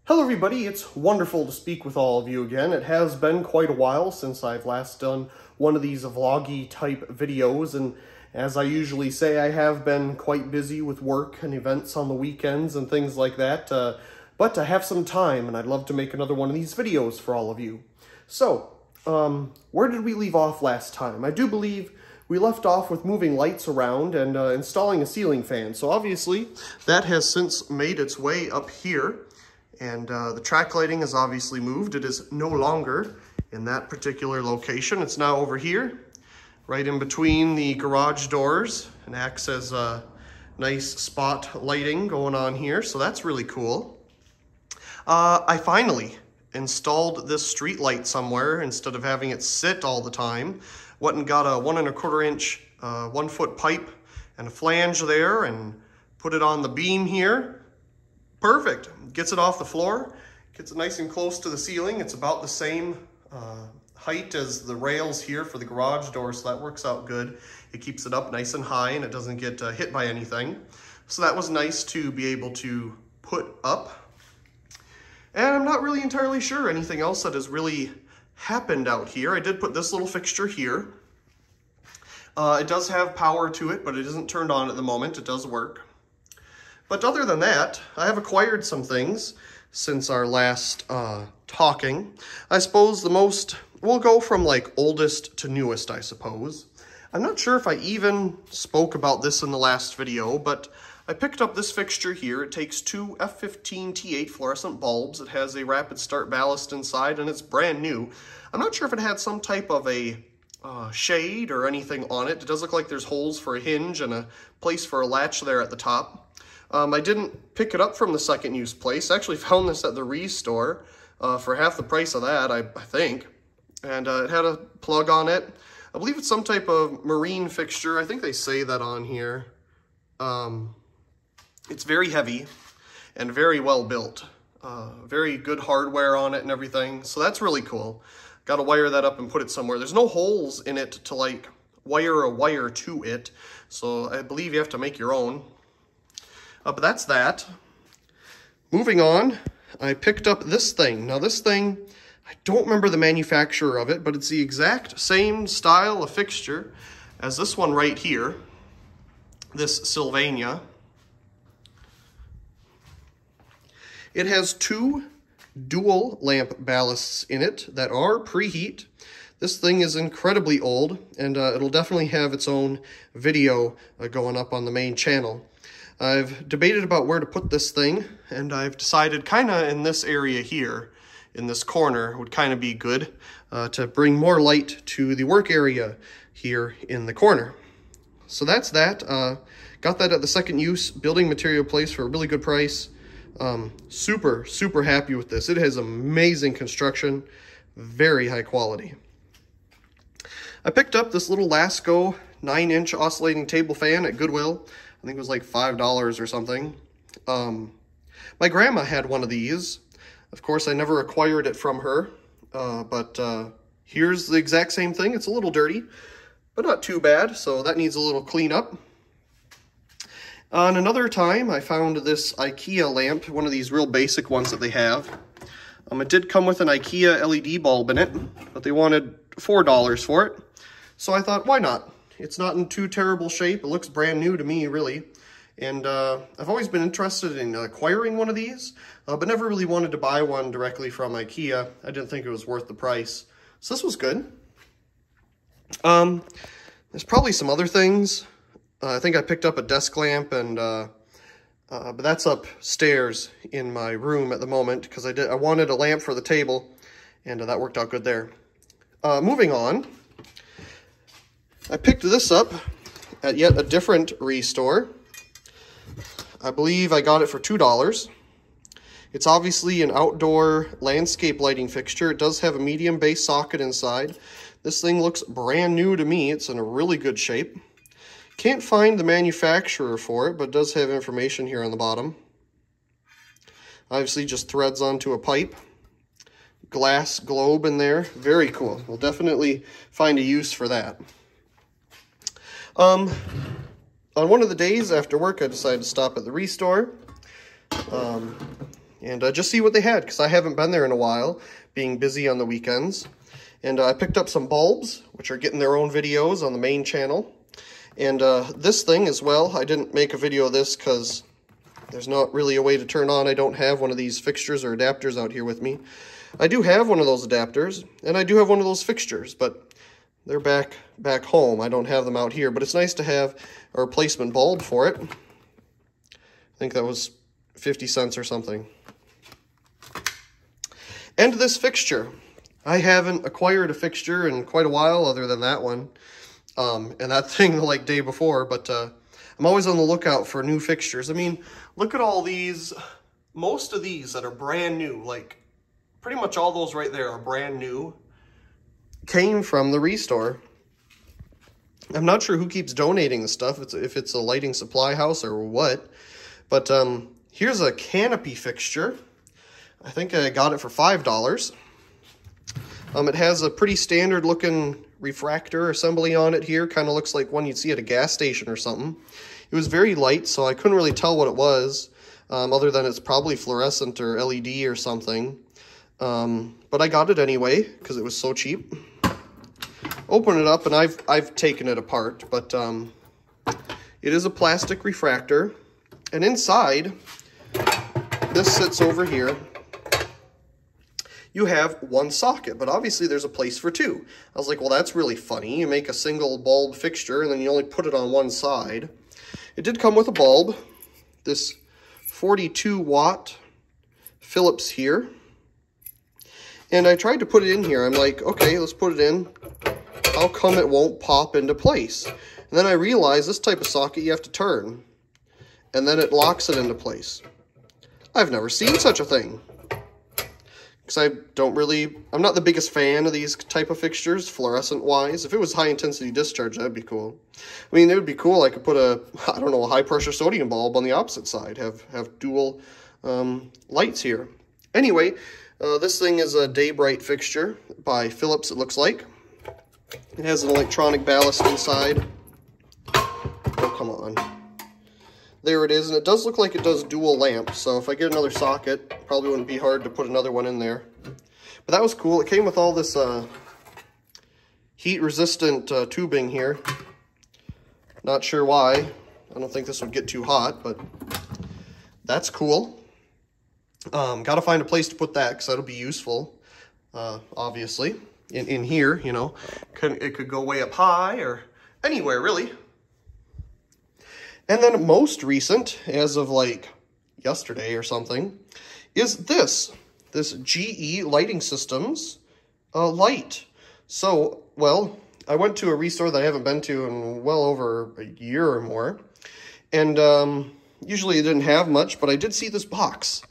Hello everybody, it's wonderful to speak with all of you again. It has been quite a while since I've last done one of these vloggy type videos, and as I usually say, I have been quite busy with work and events on the weekends and things like that, but I have some time and I'd love to make another one of these videos for all of you. So, where did we leave off last time? I do believe we left off with moving lights around and installing a ceiling fan. So obviously that has since made its way up here. And the track lighting has obviously moved. It is no longer in that particular location. It's now over here, right in between the garage doors, and acts as a nice spot lighting going on here. So that's really cool. I finally installed this street light somewhere instead of having it sit all the time. Went and got a 1 1/4 inch 1 foot pipe and a flange there and put it on the beam here. Perfect. Gets it off the floor, gets it nice and close to the ceiling. It's about the same height as the rails here for the garage door, so that works out good. It keeps it up nice and high and it doesn't get hit by anything. So that was nice to be able to put up. And I'm not really entirely sure anything else that has really happened out here. I did put this little fixture here. It does have power to it, but it isn't turned on at the moment. It does work. But other than that, I have acquired some things since our last talking. I suppose we'll go from like oldest to newest, I suppose. I'm not sure if I even spoke about this in the last video, but I picked up this fixture here. It takes two F15 T8 fluorescent bulbs. It has a rapid start ballast inside and it's brand new. I'm not sure if it had some type of a shade or anything on it. It does look like there's holes for a hinge and a place for a latch there at the top. I didn't pick it up from the second use place. I actually found this at the Restore for half the price of that, I think. And it had a plug on it. I believe it's some type of marine fixture. I think they say that on here. It's very heavy and very well built. Very good hardware on it and everything. So that's really cool. Got to wire that up and put it somewhere. There's no holes in it to like wire a wire to it. So I believe you have to make your own. But that's that. Moving on, I picked up this thing. Now this thing, I don't remember the manufacturer of it, but it's the exact same style of fixture as this one right here, this Sylvania. It has two dual lamp ballasts in it that are preheat. This thing is incredibly old, and it'll definitely have its own video going up on the main channel. I've debated about where to put this thing, and I've decided kind of in this area here, in this corner, would kind of be good to bring more light to the work area here in the corner. So that's that. Got that at the second use building material place for a really good price. Super happy with this. It has amazing construction, very high quality. I picked up this little Lasco 9-inch oscillating table fan at Goodwill. I think it was like $5 or something. My grandma had one of these. Of course, I never acquired it from her, but here's the exact same thing. It's a little dirty, but not too bad, so that needs a little cleanup. On another time, I found this Ikea lamp, one of these real basic ones that they have. It did come with an Ikea LED bulb in it, but they wanted $4 for it. So I thought, why not? It's not in too terrible shape. It looks brand new to me, really. And I've always been interested in acquiring one of these, but never really wanted to buy one directly from Ikea. I didn't think it was worth the price. So this was good. There's probably some other things. I think I picked up a desk lamp, and but that's upstairs in my room at the moment because I wanted a lamp for the table, and that worked out good there. Moving on. I picked this up at yet a different Restore. I believe I got it for $2. It's obviously an outdoor landscape lighting fixture. It does have a medium base socket inside. This thing looks brand new to me. It's in a really good shape. Can't find the manufacturer for it, but it does have information here on the bottom. Obviously just threads onto a pipe. Glass globe in there. Very cool. We'll definitely find a use for that. On one of the days after work, I decided to stop at the Restore. and just see what they had, because I haven't been there in a while, being busy on the weekends. And I picked up some bulbs, which are getting their own videos on the main channel. And this thing as well, I didn't make a video of this because there's not really a way to turn on. I don't have one of these fixtures or adapters out here with me. I do have one of those adapters, and I do have one of those fixtures, but they're back home. I don't have them out here, but it's nice to have a replacement bulb for it. I think that was 50 cents or something. And this fixture. I haven't acquired a fixture in quite a while other than that one. And that thing like day before, but I'm always on the lookout for new fixtures. I mean, look at all these, most of these that are brand new, like pretty much all those right there are brand new, came from the Restore. I'm not sure who keeps donating the stuff, if it's a lighting supply house or what, but here's a canopy fixture. I think I got it for $5. It has a pretty standard looking refractor assembly on it here. Kind of looks like one you'd see at a gas station or something. It was very light, so I couldn't really tell what it was, other than it's probably fluorescent or LED or something. But I got it anyway, because it was so cheap. Open it up, and I've taken it apart, but it is a plastic refractor. And inside, this sits over here. You have one socket, but obviously there's a place for two. I was like, well, that's really funny. You make a single bulb fixture, and then you only put it on one side. It did come with a bulb, this 42-watt Philips here. And I tried to put it in here. I'm like, okay, let's put it in. How come it won't pop into place? And then I realized this type of socket you have to turn, and then it locks it into place. I've never seen such a thing. Because I'm not the biggest fan of these type of fixtures, fluorescent-wise. If it was high-intensity discharge, that'd be cool. I mean, it would be cool. I could put a high-pressure sodium bulb on the opposite side, have dual lights here. Anyway, this thing is a day-bright fixture by Philips, it looks like. It has an electronic ballast inside. Oh, come on. There it is, and it does look like it does dual lamp, so if I get another socket, probably wouldn't be hard to put another one in there. But that was cool. It came with all this heat-resistant tubing here. Not sure why. I don't think this would get too hot, but that's cool. Gotta find a place to put that, because that'll be useful, obviously. In here, you know. It could go way up high, or anywhere, really. And then most recent, as of like yesterday or something, is this GE Lighting Systems light. So, well, I went to a Restore that I haven't been to in well over a year or more. And usually it didn't have much, but I did see this box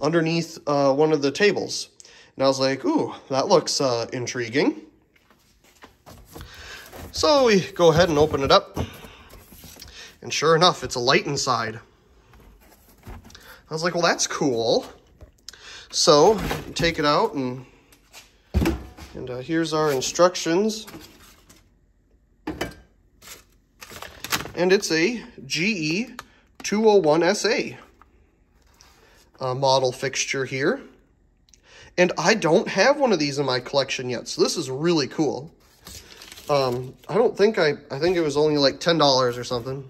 underneath one of the tables. And I was like, ooh, that looks intriguing. So we go ahead and open it up. And sure enough, it's a light inside. I was like, well, that's cool. So, take it out, and here's our instructions. And it's a GE 201SA model fixture here. And I don't have one of these in my collection yet, so this is really cool. I think it was only like $10 or something.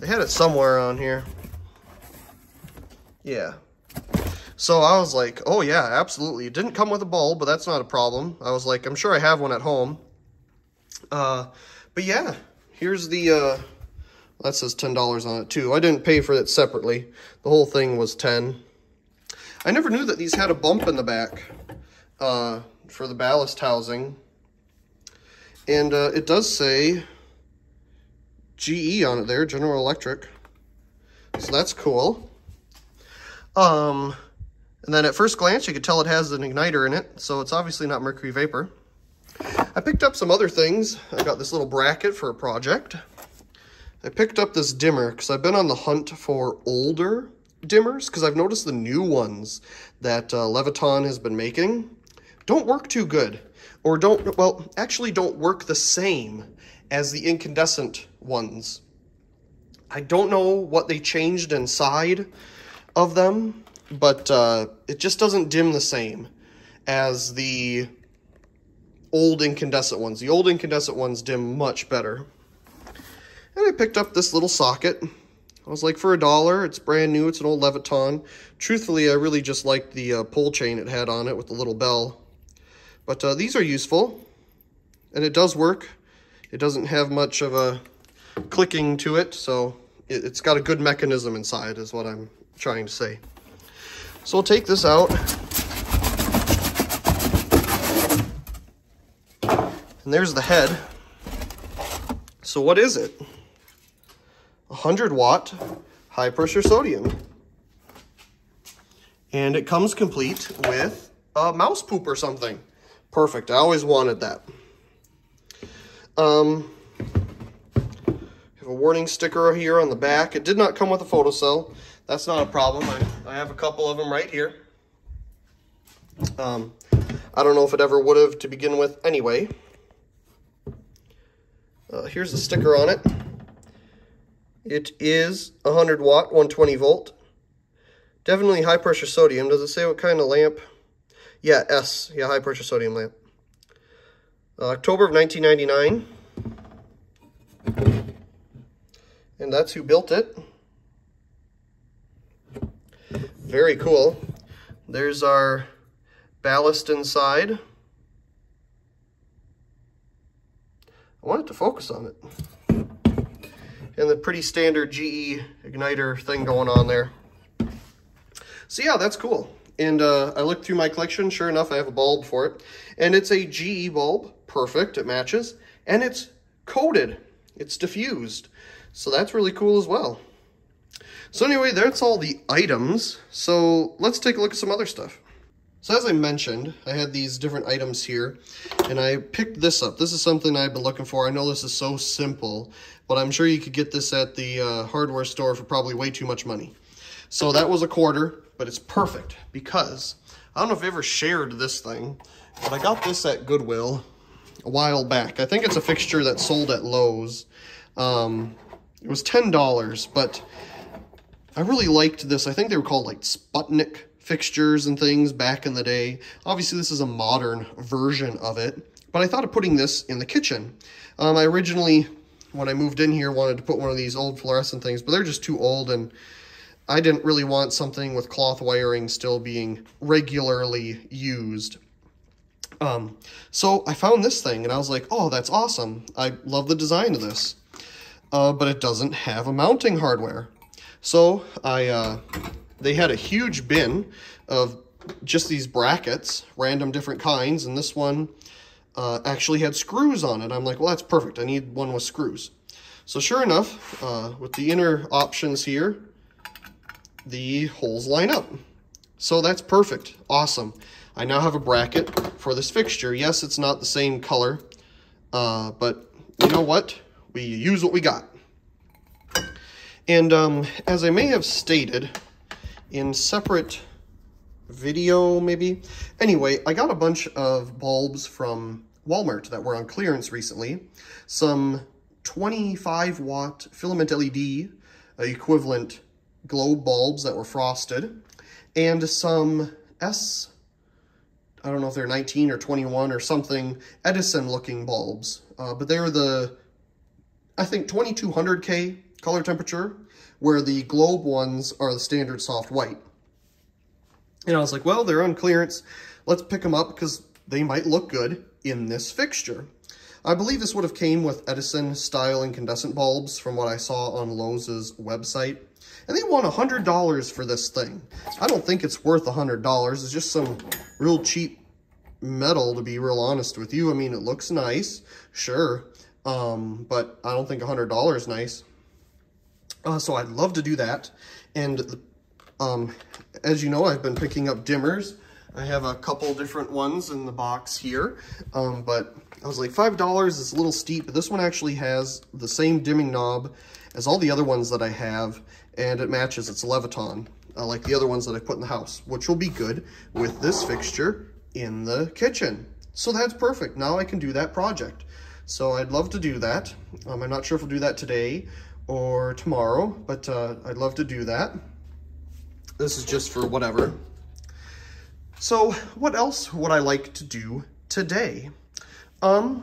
They had it somewhere on here. Yeah. So I was like, oh yeah, absolutely. It didn't come with a bulb, but that's not a problem. I was like, I'm sure I have one at home. But yeah, here's the, that says $10 on it too. I didn't pay for it separately. The whole thing was $10. I never knew that these had a bump in the back for the ballast housing. And it does say GE on it there, General Electric. So that's cool. And then at first glance, you could tell it has an igniter in it, so it's obviously not mercury vapor. I picked up some other things. I got this little bracket for a project. I picked up this dimmer because I've been on the hunt for older dimmers, because I've noticed the new ones that Leviton has been making don't work too good, or actually don't work the same as the incandescent ones. I don't know what they changed inside. of them, but it just doesn't dim the same as the old incandescent ones. The old incandescent ones dim much better. And I picked up this little socket. I was like, for $1, it's brand new, it's an old Leviton. Truthfully, I really just liked the pull chain it had on it with the little bell. But these are useful, and it does work. It doesn't have much of a clicking to it, so it's got a good mechanism inside is what I'm trying to say. So I'll take this out. And there's the head. So what is it? 100-watt high-pressure sodium. And it comes complete with a mouse poop or something. Perfect. I always wanted that. Have a warning sticker here on the back. It did not come with a photocell. That's not a problem. I have a couple of them right here. I don't know if it ever would have to begin with anyway. Here's the sticker on it. It is 100-watt, 120-volt. Definitely high-pressure sodium. Does it say what kind of lamp? Yeah, S. Yeah, high-pressure sodium lamp. October of 1999. And that's who built it. Very cool. There's our ballast inside. I want it to focus on it. And the pretty standard GE igniter thing going on there. So yeah, that's cool. And I looked through my collection. Sure enough, I have a bulb for it. And it's a GE bulb. Perfect. It matches. And it's coated. It's diffused. So that's really cool as well. So anyway, that's all the items. So let's take a look at some other stuff. So as I mentioned, I had these different items here, and I picked this up. This is something I've been looking for. I know this is so simple, but I'm sure you could get this at the hardware store for probably way too much money. So that was $1, but it's perfect because I don't know if I ever shared this thing, but I got this at Goodwill a while back. I think it's a fixture that sold at Lowe's. It was $10, but I really liked this. I think they were called like Sputnik fixtures and things back in the day. Obviously, this is a modern version of it, but I thought of putting this in the kitchen. I originally, when I moved in here, wanted to put one of these old fluorescent things, but they're just too old, and I didn't really want something with cloth wiring still being regularly used. So I found this thing, and I was like, oh, that's awesome. I love the design of this, but it doesn't have a mounting hardware. So they had a huge bin of just these brackets, random different kinds, and this one actually had screws on it. I'm like, well, that's perfect. I need one with screws. So sure enough, with the inner options here, the holes line up. So that's perfect. Awesome. I now have a bracket for this fixture. Yes, it's not the same color, but you know what? We use what we got. And as I may have stated in separate video, maybe. Anyway, I got a bunch of bulbs from Walmart that were on clearance recently. Some 25-watt filament LED equivalent globe bulbs that were frosted, and some I don't know if they're 19 or 21 or something, Edison-looking bulbs. But they're the, I think, 2200K color temperature, where the globe ones are the standard soft white. And I was like, well, they're on clearance. Let's pick them up because they might look good in this fixture. I believe this would have came with Edison style incandescent bulbs from what I saw on Lowe's website. And they want $100 for this thing. I don't think it's worth $100. It's just some real cheap metal, to be real honest with you. I mean, it looks nice, sure, but I don't think $100 is nice. So I'd love to do that. And as you know, I've been picking up dimmers. I have a couple different ones in the box here, but I was like, $5 is a little steep, but this one actually has the same dimming knob as all the other ones that I have, and it matches. It's Leviton, like the other ones that I put in the house, which will be good with this fixture in the kitchen. So that's perfect. Now I can do that project. So I'd love to do that. I'm not sure if we'll do that today or tomorrow, but I'd love to do that. This is just for whatever. So what else would I like to do today? I'm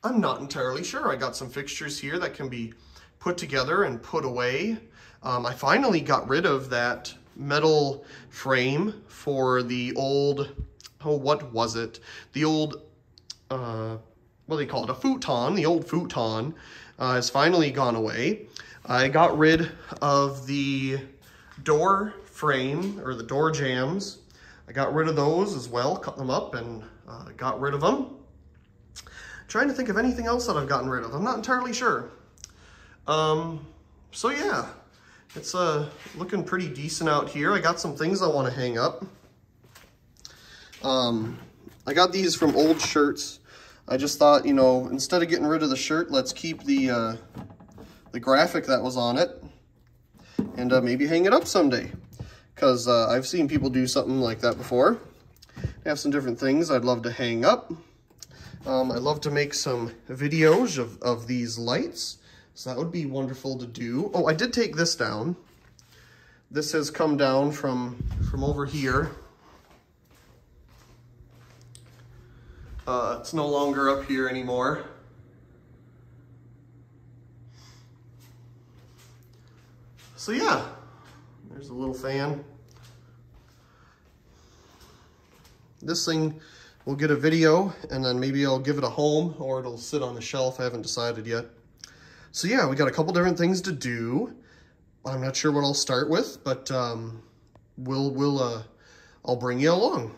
not entirely sure. I got some fixtures here that can be put together and put away. I finally got rid of that metal frame for the old, oh, what was it? The old, what do they call it? A futon. The old futon has finally gone away. I got rid of the door frame, or the door jambs. I got rid of those as well, cut them up and got rid of them. Trying to think of anything else that I've gotten rid of. I'm not entirely sure. So yeah, it's looking pretty decent out here. I got some things I want to hang up. I got these from old shirts. I just thought, you know, instead of getting rid of the shirt, let's keep the graphic that was on it and maybe hang it up someday. Because I've seen people do something like that before. I have some different things I'd love to hang up. I'd love to make some videos of these lights. So that would be wonderful to do. Oh, I did take this down. This has come down from over here. It's no longer up here anymore. So yeah, there's a little fan. This thing will get a video, and then maybe I'll give it a home, or it'll sit on the shelf. I haven't decided yet. So yeah, we got a couple different things to do. I'm not sure what I'll start with, but I'll bring you along.